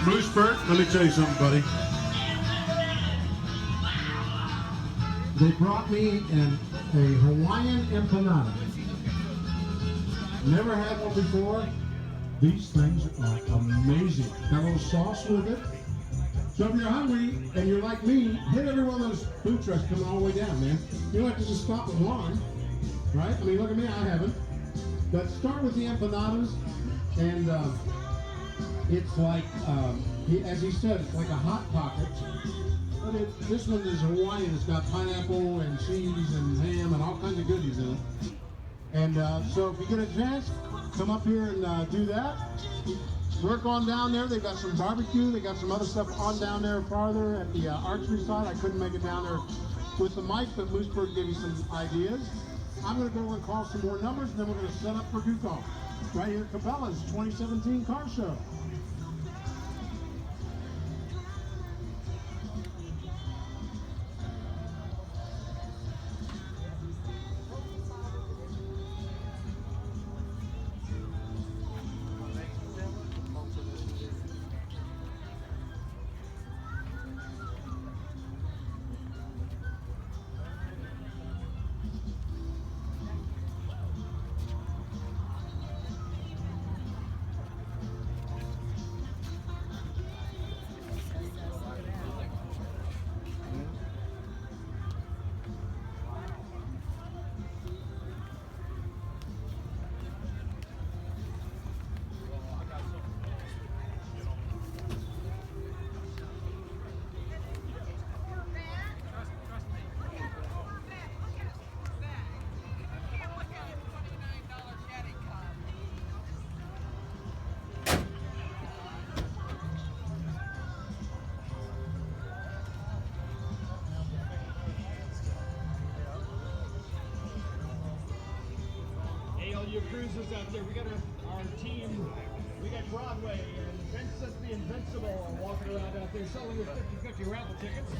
Moosebird, let me tell you something, buddy. They brought me a Hawaiian empanada. Never had one before. These things are amazing. Got a little sauce with it. So if you're hungry and you're like me, hit every one of those food trucks coming all the way down, man. You don't have to just stop at one, right? I mean, look at me, I haven't. But start with the empanadas, and it's like, as he said, it's like a Hot Pocket. But this one is Hawaiian. It's got pineapple and cheese and ham and all kinds of goodies in it. And so if you get a chance, come up here and do that. Work on down there. They've got some barbecue. They got some other stuff on down there farther at the archery side. I couldn't make it down there with the mic, but Moosebird gave you some ideas. I'm going to go over and call some more numbers, and then we're going to set up for Duke Off right here at Cabela's 2017 Car Show. Your cruisers out there, we got our team, we got Broadway and Vincent the Invincible walking around out there selling his 50/50 raffle tickets.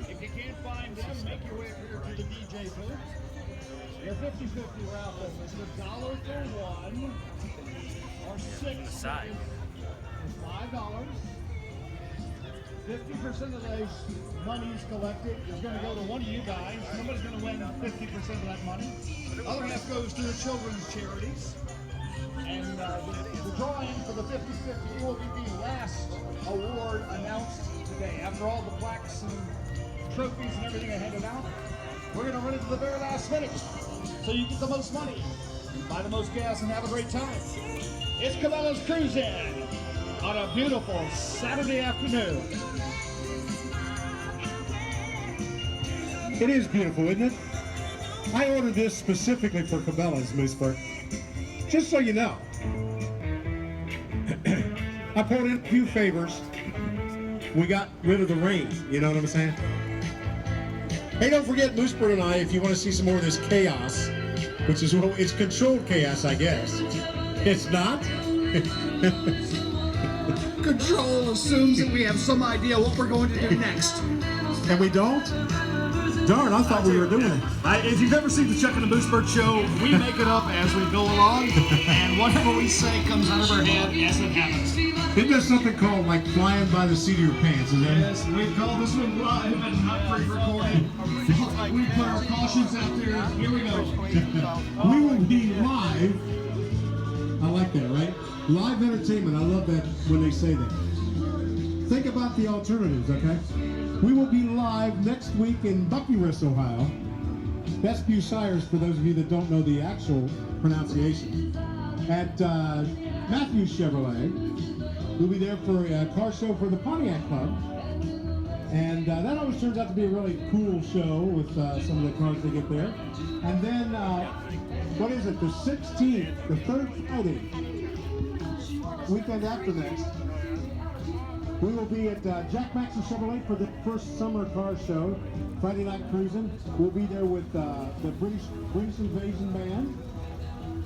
If you can't find them, make your way up here to the DJ booth. Your 50/50 raffle is $1 for one, or six for $5. 50% of those monies collected is going to go to one of you guys. Somebody's going to win 50% of that money. The other half goes to the children's charities. And the drawing for the 50/50 will be the last award announced today. After all the plaques and trophies and everything are handed out, we're going to run it to the very last minute. So you get the most money, buy the most gas, and have a great time. It's Cabela's Cruising on a beautiful Saturday afternoon. It is beautiful, isn't it? I ordered this specifically for Cabela's, Moosebird. Just so you know. I put in a few favors. We got rid of the rain, you know what I'm saying? Hey, don't forget Moosebird and I, if you want to see some more of this chaos, which is, well, it's controlled chaos, I guess. It's not? Control assumes that we have some idea what we're going to do next. And we don't? Darn, I thought we were doing it. If you've ever seen the Chuck and the Moosebird show, we make it up as we go along, and whatever we say comes out of our head as it happens. It does something called like flying by the seat of your pants, isn't it? Yes, we call this one live and not pre-recorded. We put our cautions out there. Here we go. We will be live. I like that, right? Live entertainment. I love that when they say that. Think about the alternatives, okay? We will be live next week in Bucyrus, Ohio. That's Bucyrus for those of you that don't know the actual pronunciation. At Matthews Chevrolet. We'll be there for a car show for the Pontiac Club. And that always turns out to be a really cool show with some of the cars they get there. And then, what is it, the 16th, the third Friday, weekend after next, we will be at Jack Maxson Chevrolet for the first summer car show, Friday Night Cruising. We'll be there with the British Invasion Band.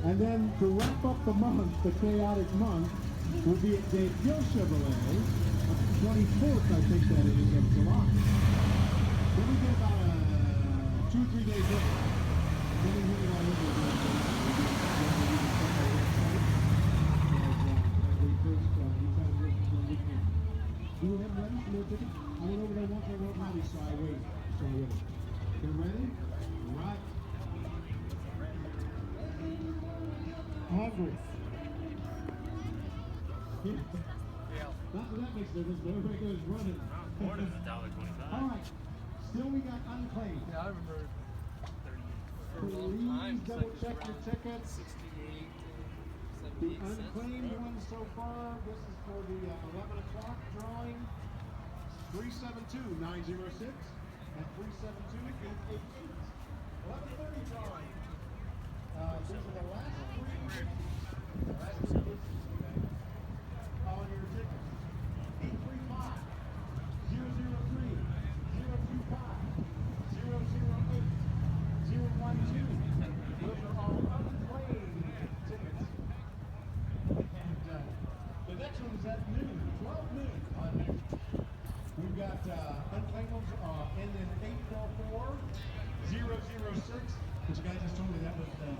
And then to wrap up the month, the chaotic month, we'll be at Dave Gill Chevrolet, 24th, I think that is, of July. Then we get about 2 or 3 days later. Then we hit it all over again. ticket. I went over there once, I wrote ready, so I waited. You ready? Right. Hungry. Not that makes no difference, but everybody goes running. $1.25. All right. Still we got unclaimed. Yeah, I remember 30 for a long Please time. double check your tickets. 68, The 78 cents. unclaimed one so far, this is for the 11 o'clock drawing. 372-906 and 372-886. 11:30 drawing. These are the last three. Last three digits, okay? On your ticket. 835, 003, 025, 008, 012. Those are all unclaimed tickets. And the next one is at noon, 12 noon on noon. We've got unclaimed ones ending in 844, 006, which the guy just told me that was the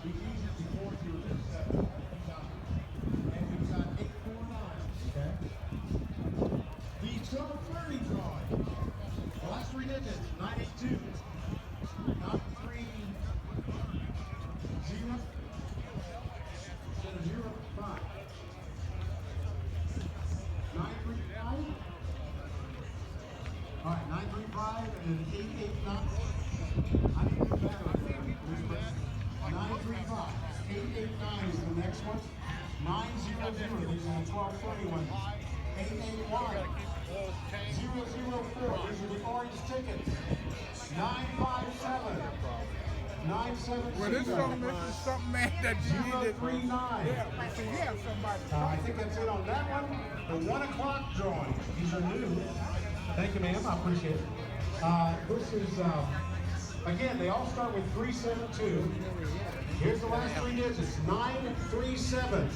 easiest before to just and we've got 849, okay? The 1230 drawing. The last three digits, 982. 930 instead of 05. 935. All right, 935 and then 889. I need to do better. 935. 889 is the next one. 900. These are the 1231. 881. 004. These are the orange tickets. 957. 970. Well, this is something, man, that you need to. 039. Yeah, so you have somebody. I think that's it on that one. The 1 o'clock drawing. These are new. Thank you, ma'am. I appreciate it. This is, again, they all start with 372. Here's the last three digits. 937,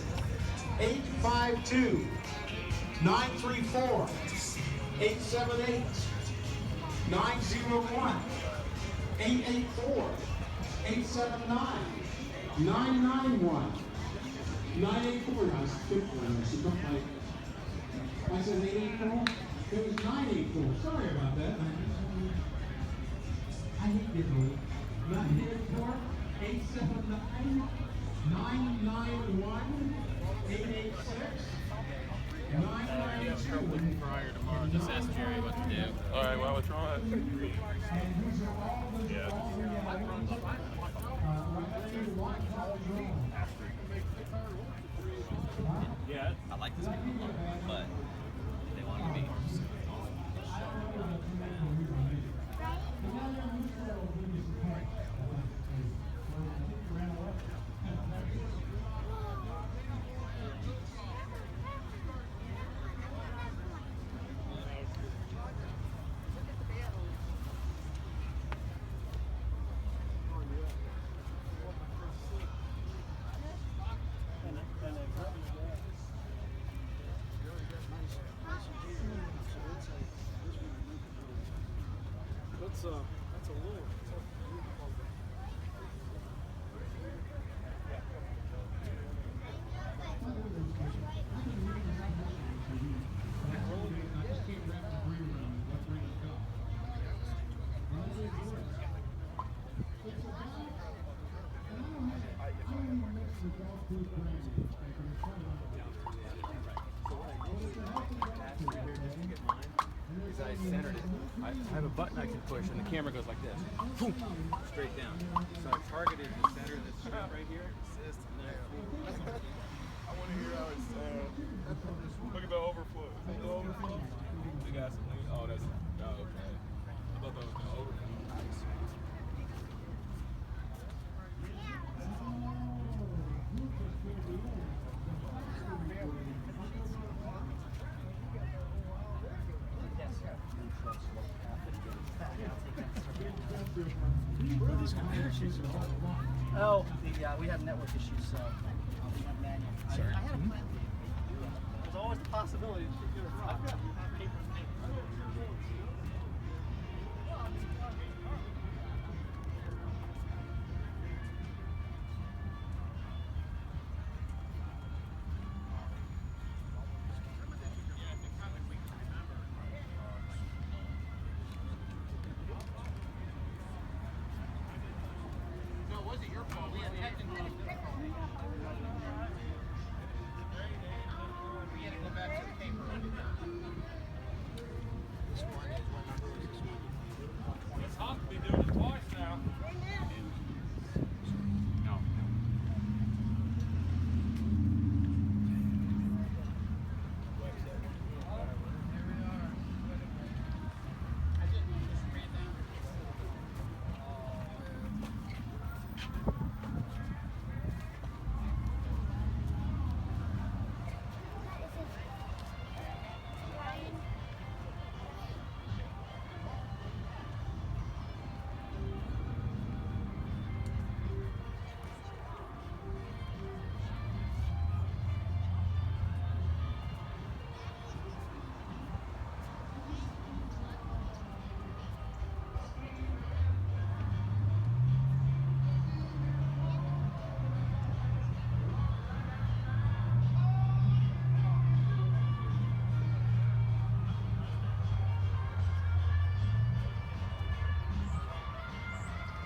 852, 934, 878, 901, 884, 879, 991, 984. I skipped one. I said 884. It was 984. Sorry about that. I hate getting old. 984, 879, 991, 886, 992. Prior tomorrow, just ask Jerry what to do. All right, well, what's wrong? And these are all the right there, the white collar drawing. Yeah. I like this people, but they want to be. That's a little. Because I centered it. I have a button I can push, and the camera goes like this, boom, straight down. So I targeted the center of this strip right here. I want to hear how it sounds. Look at the overflow. Is that the overflow? We got some. Oh, that's. Oh, okay. I thought that was the overflow. Where are these computer sheets? Oh, we have network issues, so I'll be on manual. I had a plan. There's always the possibility. I've got paper and pen. It's hot to be doing it twice now. No.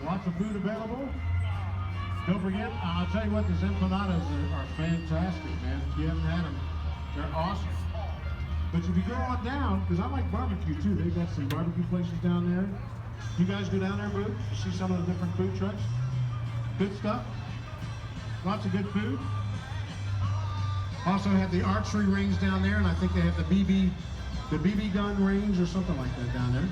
Lots of food available. Don't forget, I'll tell you what, these empanadas are fantastic, man. If you haven't had them, they're awesome. But if you go on down, because I like barbecue too, they've got some barbecue places down there. You guys go down there, Boo? You see some of the different food trucks? Good stuff. Lots of good food. Also have the archery range down there, and I think they have the BB gun range or something like that down there.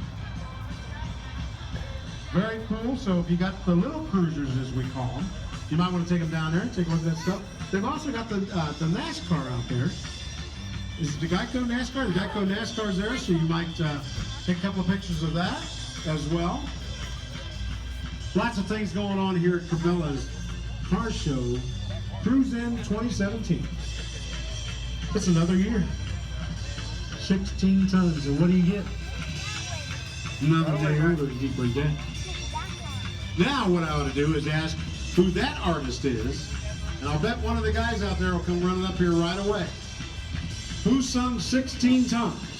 Very cool. So if you got the little cruisers, as we call them, you might want to take them down there and take a look at that stuff. They've also got the NASCAR out there. Is the Geico NASCAR? The Geico NASCAR's there, so you might take a couple of pictures of that as well. Lots of things going on here at Cabela's Car Show Cruise In 2017. It's another year. 16 tons, and what do you get? Another day older than Deeper Dead. Now what I ought to do is ask who that artist is, and I'll bet one of the guys out there will come running up here right away. Who sung 16 Tons?